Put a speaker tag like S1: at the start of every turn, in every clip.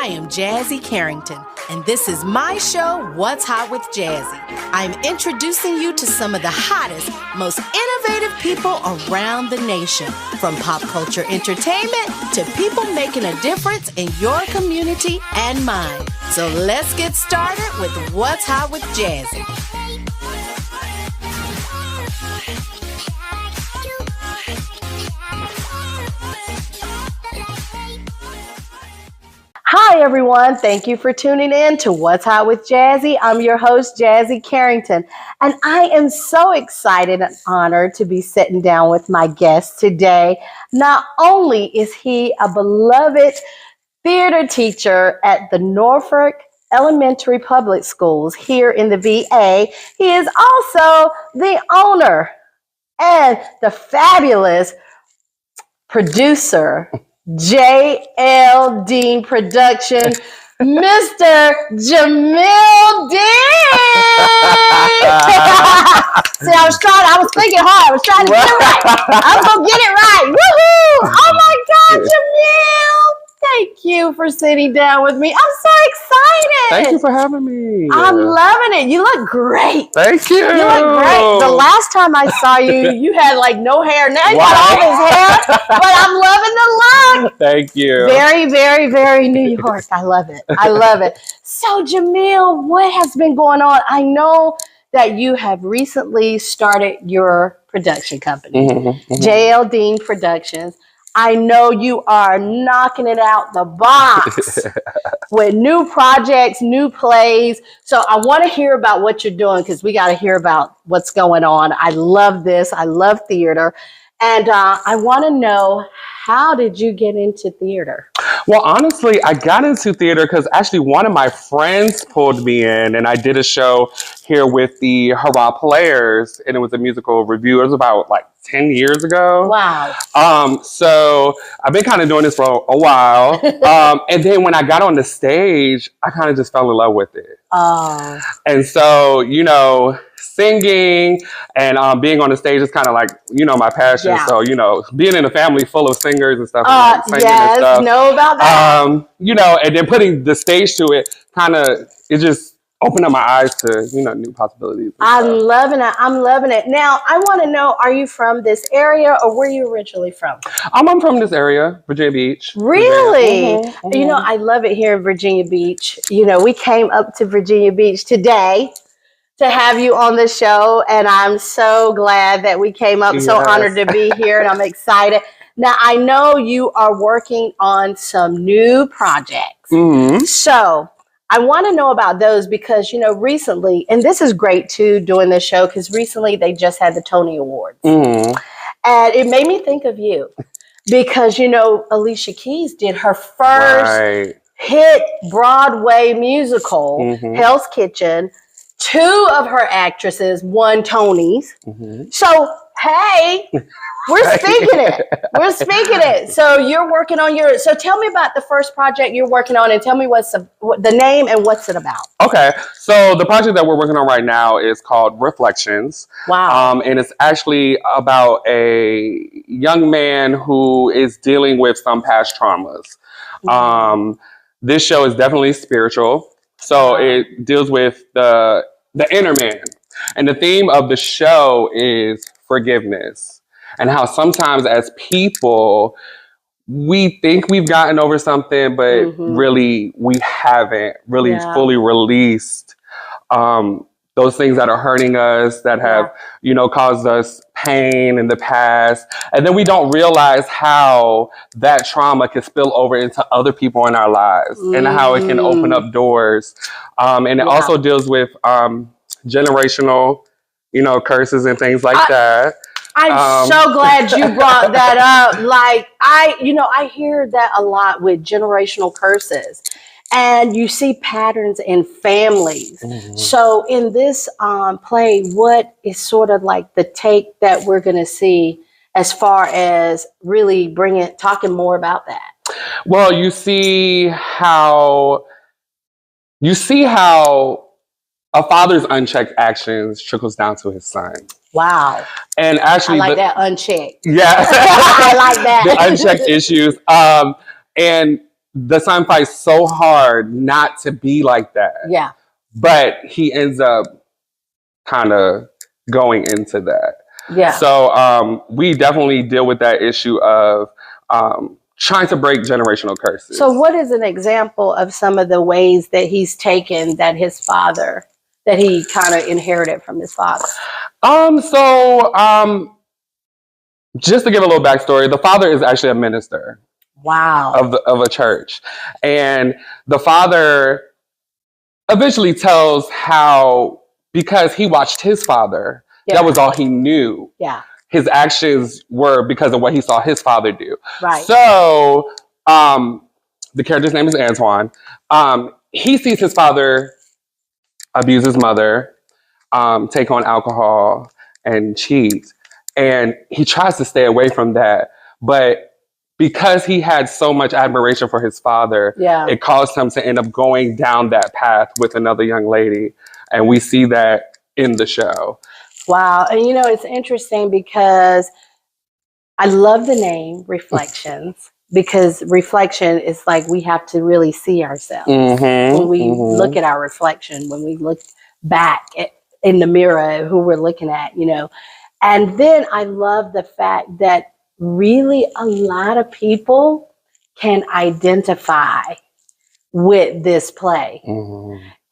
S1: I am Jazzie Carrington, and this is my show, What's Hot with Jazzie. I'm introducing you to some of the hottest, most innovative people around the nation, from pop culture entertainment to people making a difference in your community and mine. So let's get started with What's Hot with Jazzie. Hi, everyone. Thank you for tuning in to What's Hot with Jazzie. I'm your host, Jazzie Carrington, and I am so excited and honored to be sitting down with my guest today. Not only is he a beloved theater teacher at the Norfolk Elementary Public Schools here in the VA, he is also the owner and the fabulous producer, J.L. Dean Production, Mr. Jamal Dean. See, I was thinking hard. I was trying to get it right. I was going to get it right. Woohoo! Oh my God, Jamal. Thank you for sitting down with me. I'm so excited.
S2: Thank you for having me.
S1: I'm loving it. You look great.
S2: Thank you.
S1: You look great. The last time I saw you, you had like no hair. Now you got all this hair, but I'm loving the look.
S2: Thank you.
S1: Very, very, very New York. I love it. I love it. So, Jamal, what has been going on? I know that you have recently started your production company, J.L. Dean Productions. I know you are knocking it out the box with new projects, new plays. So I want to hear about what you're doing, because we got to hear about what's going on. I love this. I love theater. And I want to know, how did you get into theater?
S2: Well, honestly, I got into theater because actually one of my friends pulled me in, and I did a show here with the HOT Players, and it was a musical review. It was about like 10 years ago.
S1: Wow.
S2: So I've been kind of doing this for a while. And then when I got on the stage, I kind of just fell in love with it.
S1: Oh.
S2: And so, singing and being on the stage is kind of like, my passion.
S1: Yeah.
S2: So, being in a family full of singers and stuff. Singing
S1: yes,
S2: and stuff,
S1: know about that.
S2: And then putting the stage to it, it just opened up my eyes to, new possibilities.
S1: I'm loving it. I'm loving it. Now, I want to know, are you from this area, or where are you originally from?
S2: I'm from this area, Virginia Beach.
S1: Really? I love it here in Virginia Beach. We came up to Virginia Beach today to have you on the show, and I'm so glad that we came up. So honored to be here, and I'm excited. Now, I know you are working on some new projects. So I want to know about those, because, recently, and this is great too, doing this show, because recently they just had the Tony Awards. And it made me think of you, because, Alicia Keys did her first hit Broadway musical, Hell's Kitchen. 2 of her actresses won Tonys. So, hey, we're speaking it. We're speaking it. So you're working on so tell me about the first project you're working on, and tell me what's the name and what's it about.
S2: Okay. So the project that we're working on right now is called Reflections.
S1: Wow.
S2: And it's actually about a young man who is dealing with some past traumas. This show is definitely spiritual. So it deals with the inner man. And the theme of the show is forgiveness, and how sometimes as people, we think we've gotten over something, but really we haven't really fully released those things that are hurting us, that have, caused us pain in the past. And then we don't realize how that trauma can spill over into other people in our lives, and how it can open up doors. And it also deals with generational, curses and things like that.
S1: I'm so glad you brought that up. Like, I hear that a lot with generational curses. And you see patterns in families. So in this play, what is sort of like the take that we're going to see as far as really talking more about that?
S2: Well, you see how a father's unchecked actions trickles down to his son.
S1: Wow.
S2: And actually,
S1: I like that unchecked.
S2: Yeah.
S1: I like that.
S2: The unchecked issues. And the son fights so hard not to be like that.
S1: Yeah.
S2: But he ends up kind of going into that.
S1: Yeah.
S2: So we definitely deal with that issue of trying to break generational curses.
S1: So what is an example of some of the ways that he's taken that his father, that he kind of inherited from his father?
S2: Just to give a little backstory, the father is actually a minister.
S1: Wow.
S2: Of a church. And the father eventually tells how, because he watched his father, that was all he knew.
S1: Yeah.
S2: His actions were because of what he saw his father do.
S1: Right.
S2: So the character's name is Antoine. He sees his father abuse his mother, take on alcohol, and cheat. And he tries to stay away from that. But because he had so much admiration for his father, it caused him to end up going down that path with another young lady. And we see that in the show. Wow.
S1: And you know, it's interesting because I love the name Reflections, because reflection is like we have to really see ourselves. When we look at our reflection, when we look back in the mirror, who we're looking at, you know. And then I love the fact that really a lot of people can identify with this play.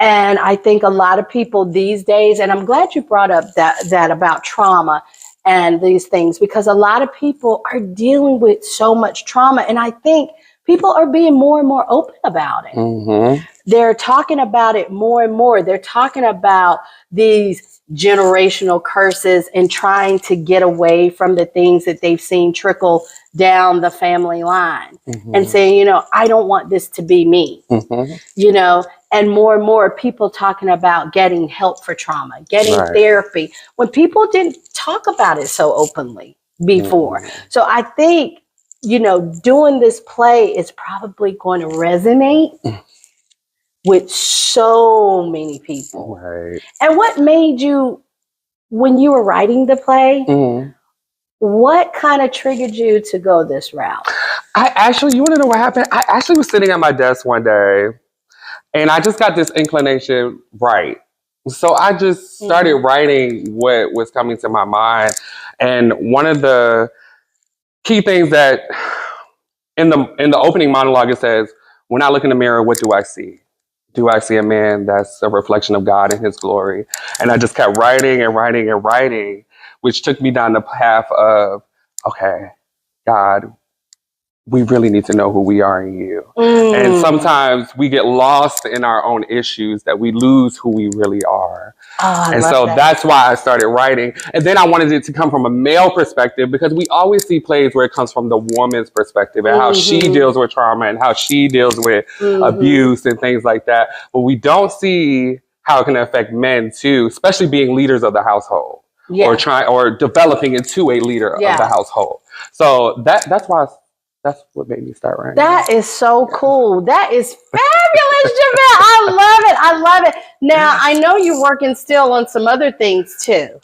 S1: And I think a lot of people these days, and I'm glad you brought up that about trauma and these things, because a lot of people are dealing with so much trauma. And I think people are being more and more open about it. They're talking about it more and more. They're talking about these generational curses and trying to get away from the things that they've seen trickle down the family line and saying, you know, I don't want this to be me, you know, and more people talking about getting help for trauma, getting therapy, when people didn't talk about it so openly before. So I think, you know, doing this play is probably going to resonate with so many people. And what made you, when you were writing the play, what kind of triggered you to go this route?
S2: You want to know what happened? I actually was sitting at my desk one day and I just got this inclination, so I just started writing what was coming to my mind. And one of the key things that in the opening monologue, it says, when I look in the mirror, what do I see? Do I see a man that's a reflection of God and his glory? And I just kept writing and writing and writing, which took me down the path of, okay, God, we really need to know who we are in you. And sometimes we get lost in our own issues that we lose who we really are. And so that's why I started writing. And then I wanted it to come from a male perspective, because we always see plays where it comes from the woman's perspective and how she deals with trauma and how she deals with abuse and things like that. But we don't see how it can affect men too, especially being leaders of the household or developing into a leader of the household. So that's what made me start writing.
S1: That is so cool. That is fabulous, Jamal. I love it. I love it. Now, I know you're working still on some other things too.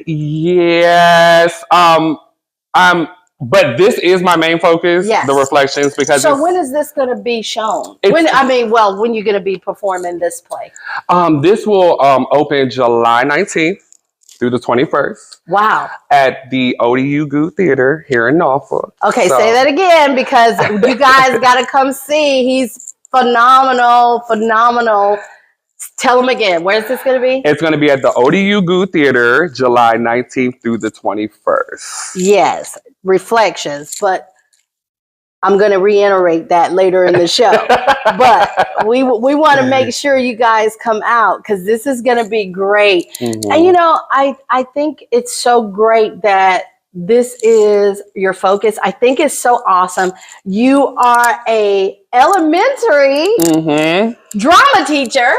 S2: Yes. But this is my main focus, the Reflections, because
S1: so when is this going to be shown? When you're going to be performing this play?
S2: This will open July 19th. Through the 21st.
S1: Wow. At
S2: the ODU Goo Theater here in Norfolk.
S1: Okay, say that again, because you guys got to come see. He's phenomenal. Tell them again. Where's this going to be?
S2: It's going to be at the ODU Goo Theater, July 19th through the 21st.
S1: Yes, Reflections. But I'm going to reiterate that later in the show. But we want to make sure you guys come out, because this is going to be great. And, you know, I think it's so great that this is your focus. I think it's so awesome. You are a elementary drama teacher.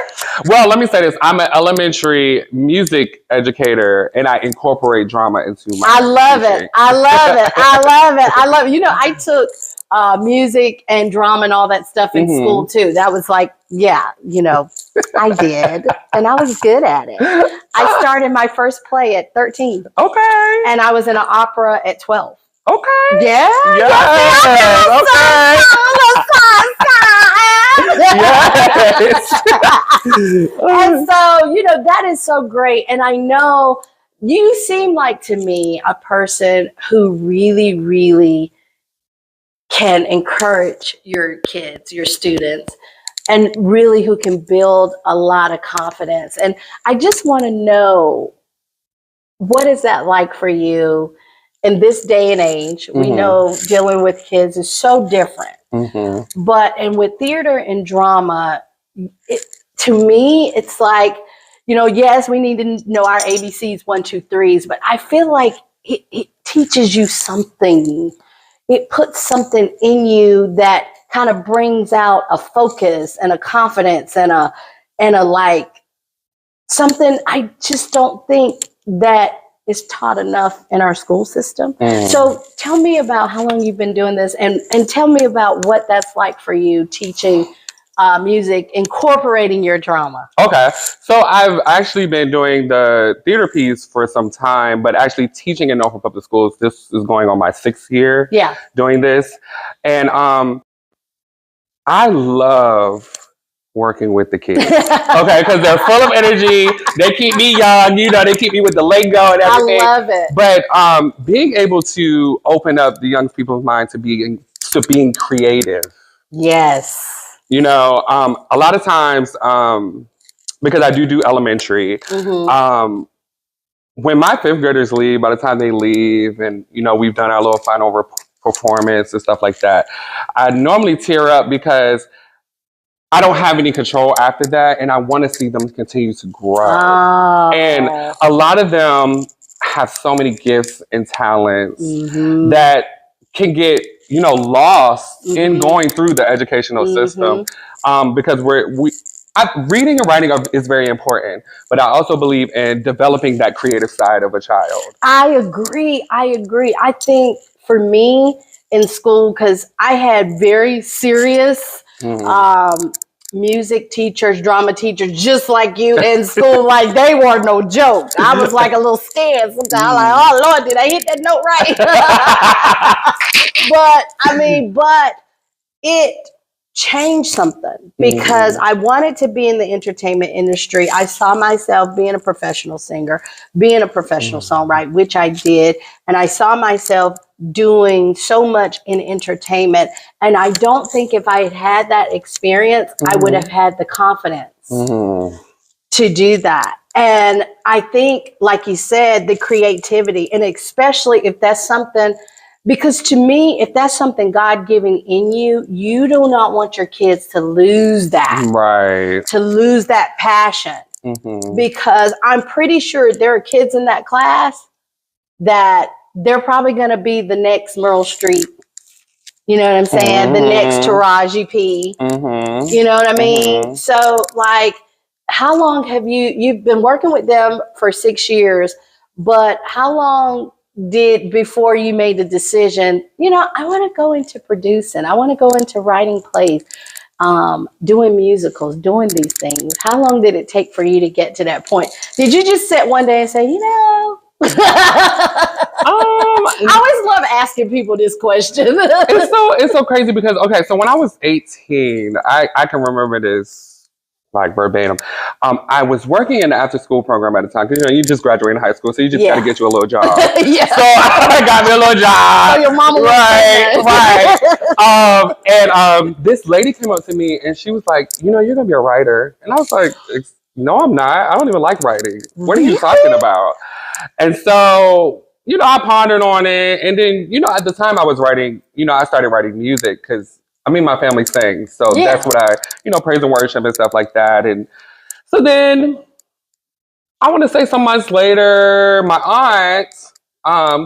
S2: Well, let me say this. I'm an elementary music educator, and I incorporate drama into my
S1: I love it. You know, I took music and drama and all that stuff in school too. That was like, you know, I did. And I was good at it. I started my first play at 13.
S2: Okay.
S1: And I was in an opera at 12.
S2: Okay.
S1: Yeah.
S2: Yes. Okay.
S1: And so, you know, that is so great. And I know you seem like to me a person who really, really can encourage your kids, your students, and really who can build a lot of confidence. And I just want to know, what is that like for you in this day and age? We know dealing with kids is so different. But, and with theater and drama, to me, it's like, you know, yes, we need to know our ABCs, 1, 2, 3s, but I feel like it teaches you something. It puts something in you that kind of brings out a focus and a confidence and a like something I just don't think that is taught enough in our school system. So tell me about how long you've been doing this, and tell me about what that's like for you teaching music, incorporating your drama.
S2: Okay, so I've actually been doing the theater piece for some time, but actually teaching in Norfolk Public Schools. This is going on my 6th year doing this. And I love working with the kids. Okay, because they're full of energy. They keep me young, you know, they keep me with the lingo and everything.
S1: I love it.
S2: But being able to open up the young people's mind to being creative.
S1: Yes.
S2: You know, a lot of times, because I do elementary, when my 5th graders leave, by the time they leave and, you know, we've done our little final performance and stuff like that, I normally tear up because I don't have any control after that, and I want to see them continue to grow. And a lot of them have so many gifts and talents that can get, you know, lost in going through the educational system, because reading and writing is very important, but I also believe in developing that creative side of a child.
S1: I agree. I think for me in school, because I had very serious music teachers, drama teachers, just like you in school, like they were no joke. I was like a little scared sometimes. I'm like, oh Lord, did I hit that note right? but it changed something because I wanted to be in the entertainment industry. I saw myself being a professional singer, being a professional songwriter, which I did. And I saw myself doing so much in entertainment. And I don't think if I had had that experience, I would have had the confidence to do that. And I think, like you said, the creativity, and especially if that's something, because to me, if that's something God-given in you, you do not want your kids to lose that.
S2: Right.
S1: To lose that passion. Because I'm pretty sure there are kids in that class that they're probably going to be the next Meryl Streep. You know what I'm saying? The next Taraji P. You know what I mean? So, like, how long have you've been working with them for 6 years, but how long before you made the decision, you know, I want to go into producing, I want to go into writing plays, doing musicals, doing these things? How long did it take for you to get to that point? Did you just sit one day and say, you know, I always love asking people this question.
S2: it's so crazy because, okay, so when I was 18, I can remember this like verbatim. I was working in the after school program at the time, because, you know, you just graduated high school, so you just got to get you a little job. So I got me a little job.
S1: So your mama was
S2: right. And this lady came up to me and she was like, you know, you're gonna be a writer. And I was like, no, I'm not. I don't even like writing. What are you talking about? And so, you know, I pondered on it, and then, you know, at the time I was writing, you know, I started writing music because, I mean, my family sings, so that's what I, you know, praise and worship and stuff like that. And so then, I want to say some months later, my aunt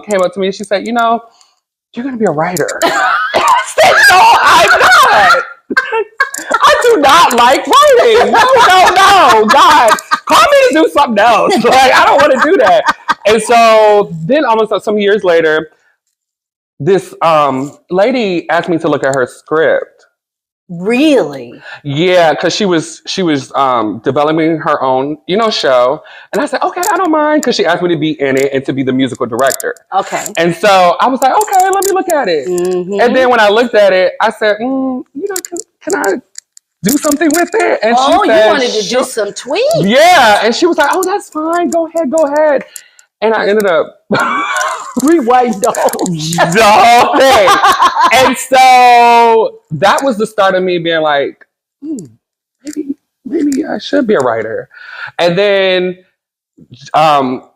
S2: came up to me and she said, you know, you're going to be a writer. I said, no, I'm not. I do not like writing. No, God, call me to do something else. Like, I don't want to do that. And so then almost some years later, this lady asked me to look at her script.
S1: Really?
S2: Yeah, because she was developing her own, you know, show. And I said, okay, I don't mind, because she asked me to be in it and to be the musical director.
S1: Okay.
S2: And so I was like, okay, let me look at it. And then when I looked at it, I said, you know, can I do something with it? And
S1: oh,
S2: she said,
S1: you wanted to do some tweets?
S2: Yeah. And she was like, oh, that's fine. Go ahead. And I ended up
S1: rewind the whole
S2: thing. And so that was the start of me being like, maybe I should be a writer. And then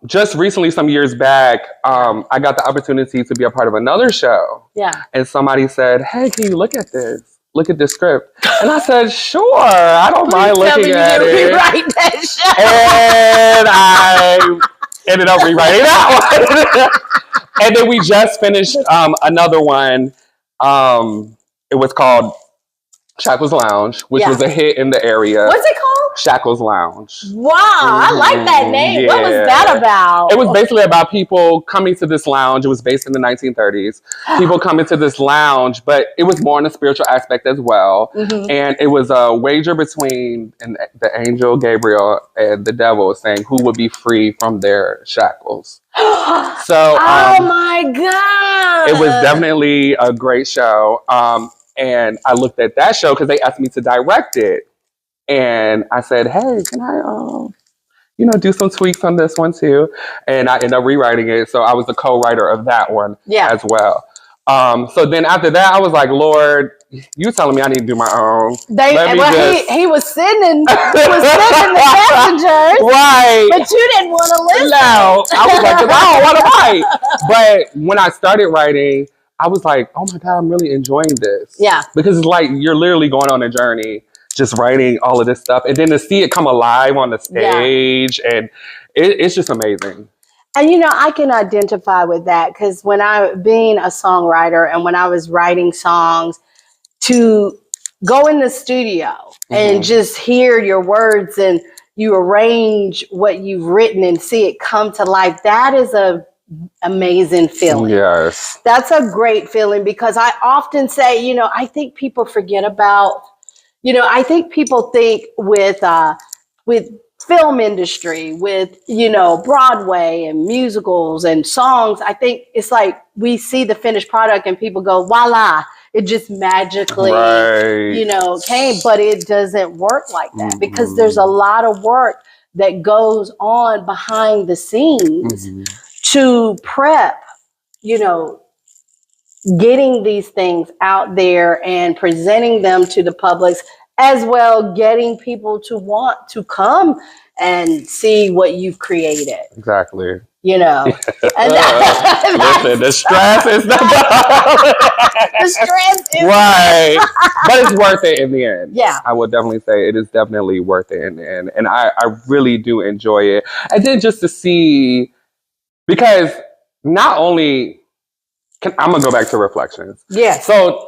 S2: just recently, some years back, I got the opportunity to be a part of another show.
S1: Yeah.
S2: And somebody said, hey, can you look at this? Look at this script. And I said, sure, I don't mind looking at it.
S1: Rewrite that show.
S2: And I ended up rewriting that one. And then we just finished another one. It was called Shackles Lounge, which was a hit in the area.
S1: What's it called?
S2: Shackles Lounge.
S1: Wow, I like that name. Yeah. What was that about?
S2: It was basically about people coming to this lounge. It was based in the 1930s. People coming to this lounge, but it was more on the spiritual aspect as well. Mm-hmm. And it was a wager between the angel Gabriel and the devil, saying who would be free from their shackles. So,
S1: oh my God.
S2: It was definitely a great show. And I looked at that show because they asked me to direct it. And I said, hey, can I, do some tweaks on this one too? And I ended up rewriting it. So I was the co-writer of that one as well. So then after that, I was like, Lord, you telling me I need to do my own.
S1: He was sending the messengers.
S2: Right.
S1: But you didn't want to listen.
S2: No. I was like, I don't want to write. But when I started writing, I was like, oh my God, I'm really enjoying this.
S1: Yeah.
S2: Because it's like you're literally going on a journey, just writing all of this stuff. And then to see it come alive on the stage, and it's just amazing.
S1: And, I can identify with that because being a songwriter and when I was writing songs, to go in the studio and just hear your words and you arrange what you've written and see it come to life, that is a amazing feeling.
S2: Yes.
S1: That's a great feeling because I often say, I think people forget about, I think people think with film industry, with, Broadway and musicals and songs, I think it's like we see the finished product and people go, voila, it just magically, came, but it doesn't work like that because there's a lot of work that goes on behind the scenes to prep, getting these things out there and presenting them to the public, as well getting people to want to come and see what you've created.
S2: Exactly.
S1: And
S2: listen, the stress is the
S1: stress is
S2: right, but it's worth it in the end.
S1: Yeah,
S2: I would definitely say it is definitely worth it in the end, and I really do enjoy it. And then just to see, because not only I'm gonna go back to reflections.
S1: Yeah.
S2: So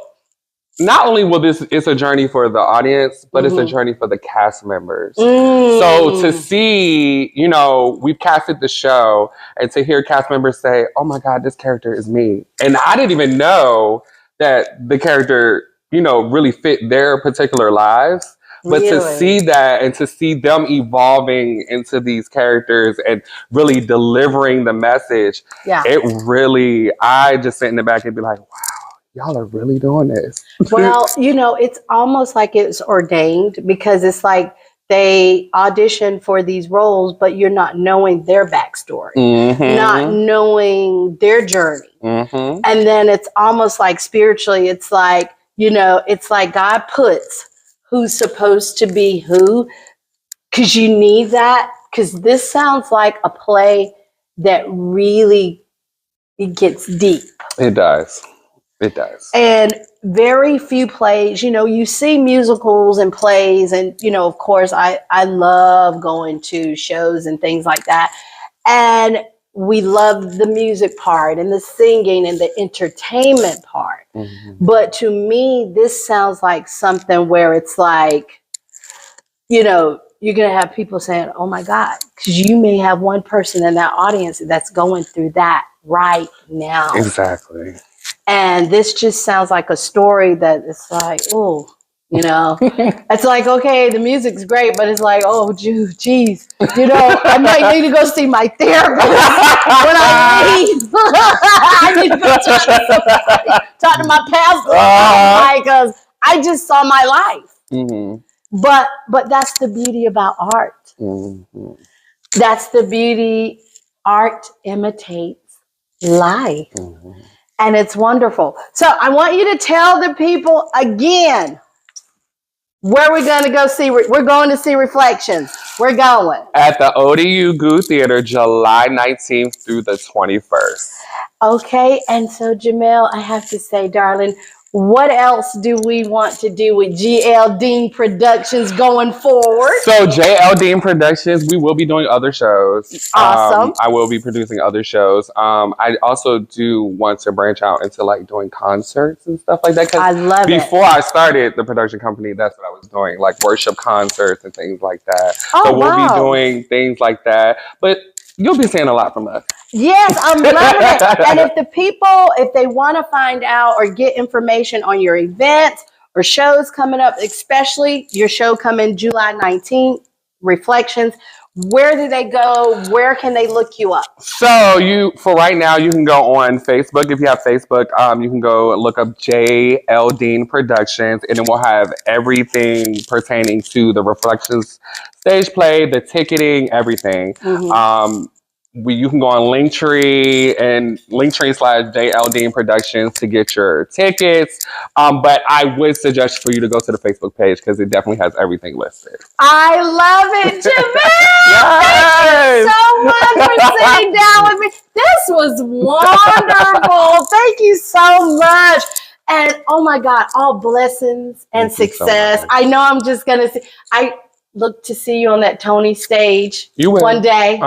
S2: not only will it's a journey for the audience, but it's a journey for the cast members. So to see, we've casted the show and to hear cast members say, oh my God, this character is me. And I didn't even know that the character, really fit their particular lives. But to see that and to see them evolving into these characters and really delivering the message, it really, I just sit in the back and be like, wow. Y'all are really doing this.
S1: Well, it's almost like it's ordained because it's like they audition for these roles, but you're not knowing their backstory, not knowing their journey. And then it's almost like spiritually, it's like, it's like God puts who's supposed to be who, because you need that, because this sounds like a play that really, it gets deep.
S2: It does. It does.
S1: And very few plays, you see musicals and plays and, of course, I love going to shows and things like that. And we love the music part and the singing and the entertainment part. But to me, this sounds like something where it's like, you're going to have people saying, oh my God, because you may have one person in that audience that's going through that right now.
S2: Exactly.
S1: And this just sounds like a story that it's like, oh, it's like, okay, the music's great, but it's like, oh, geez, I might need to go see my therapist when I leave. I need to go talk to my pastor because I just saw my life. But that's the beauty about art.
S2: Mm-hmm.
S1: That's the beauty. Art imitates life. Mm-hmm. And it's wonderful. So I want you to tell the people again where we're going to go see. We're going to see Reflections. We're going.
S2: At the ODU Goo Theater, July 19th through the 21st. Okay.
S1: And so, Jamal, I have to say, darling, what else do we want to do with GL Dean Productions going forward?
S2: So JL Dean Productions, we will be doing other shows.
S1: Awesome.
S2: I will be producing other shows. I also do want to branch out into like doing concerts and stuff like that.
S1: I love it.
S2: Before I started the production company, that's what I was doing, like worship concerts and things like that.
S1: Oh,
S2: so we'll be doing things like that. But you'll be seeing a lot from us.
S1: Yes, I'm loving it. And if the people, if they want to find out or get information on your events or shows coming up, especially your show coming July 19th, Reflections, where do they go? Where can they look you up?
S2: So for right now, you can go on Facebook. If you have Facebook, you can go look up JL Dean Productions, and then we'll have everything pertaining to the Reflections stage play, the ticketing, everything. Mm-hmm. You can go on Linktree and Linktree/JL Dean Productions to get your tickets. But I would suggest for you to go to the Facebook page because it definitely has everything listed.
S1: I love it, Jamal!
S2: Yes!
S1: Thank you so much for sitting down with me. This was wonderful. Thank you so much. And oh my God, all blessings and success. So I know I'm just going to see. I look to see you on that Tony stage one day.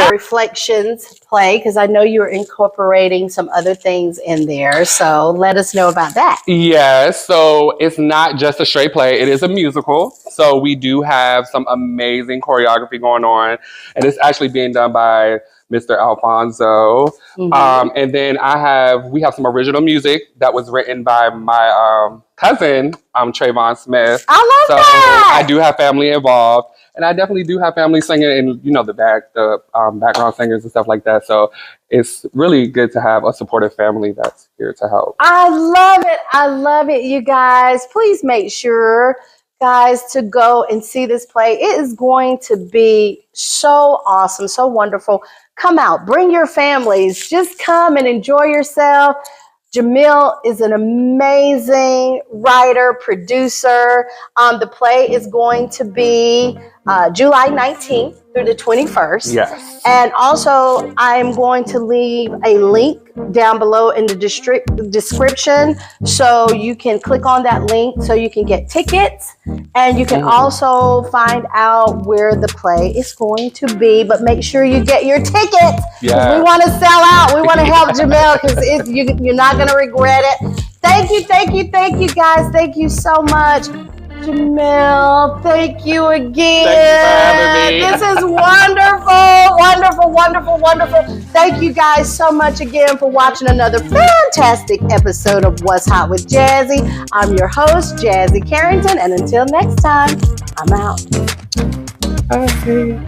S1: Reflections play, because I know you're incorporating some other things in there. So let us know about that.
S2: Yes. So it's not just a straight play. It is a musical. So we do have some amazing choreography going on. And it's actually being done by Mr. Alfonso. Mm-hmm. And then we have some original music that was written by my cousin, Trayvon Smith.
S1: I love that.
S2: I do have family involved, and I definitely do have family singing and the background singers and stuff like that. So it's really good to have a supportive family that's here to help.
S1: I love it. I love it, you guys. Please make sure, guys, to go and see this play. It is going to be so awesome, so wonderful. Come out, bring your families, just come and enjoy yourself. Jamal is an amazing writer, producer. The play is going to be July 19th through the 21st.
S2: Yes.
S1: And also, I'm going to leave a link down below in the description so you can click on that link so you can get tickets, and you can also find out where the play is going to be. But make sure you get your tickets.
S2: Yeah.
S1: We want to sell out. We want to help Jamal because you're not going to regret it. Thank you, guys. Thank you so much. Jamal, thank you again.
S2: Thank you for having me.
S1: This is wonderful. Thank you guys so much again for watching another fantastic episode of What's Hot with Jazzie. I'm your host, Jazzie Carrington, and until next time, I'm out.
S2: Okay.